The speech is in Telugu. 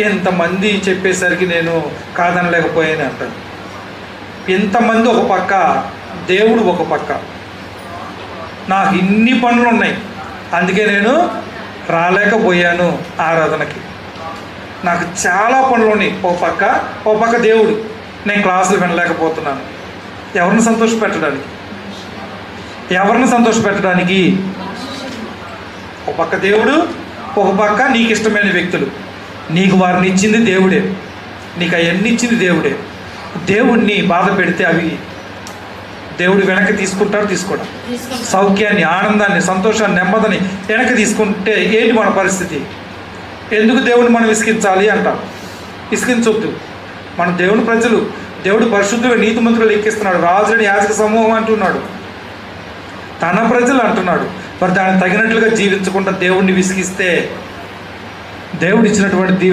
ఎంతమంది చెప్పేసరికి నేను కాదనలేకపోయాను అంటాను. ఎంతమంది ఒక పక్క, దేవుడు ఒక పక్క. నాకు ఇన్ని పనులు ఉన్నాయి, అందుకే నేను రాలేకపోయాను ఆరాధనకి. నాకు చాలా పనులు ఉన్నాయి. ఓ పక్క దేవుడు, నేను క్లాసులు వినలేకపోతున్నాను. ఎవరిని సంతోషపెట్టడానికి? ఒక పక్క దేవుడు, ఒక పక్క నీకు ఇష్టమైన వ్యక్తులు. నీకు వారిని ఇచ్చింది దేవుడే, నీకు అవన్నీ ఇచ్చింది దేవుడే. దేవుడిని బాధ పెడితే అవి దేవుడు వెనక్కి తీసుకోవడం. సౌఖ్యాన్ని, ఆనందాన్ని, సంతోషాన్ని, నెమ్మదిని వెనక్కి తీసుకుంటే ఏంటి మన పరిస్థితి? ఎందుకు దేవుడిని మనం విసిగించాలి అంటాం. విసిగించొద్దు. మన దేవుని ప్రజలు, దేవుడు పరిశుద్ధులు నీతిమంతులు ఎక్కిస్తున్నాడు. రాజుని యాజక సమూహం అంటున్నాడు, తన ప్రజలు అంటున్నాడు. మరి దానికి తగినట్లుగా జీవించకుండా దేవుడిని విసిగిస్తే దేవుడు ఇచ్చినటువంటి దీవెన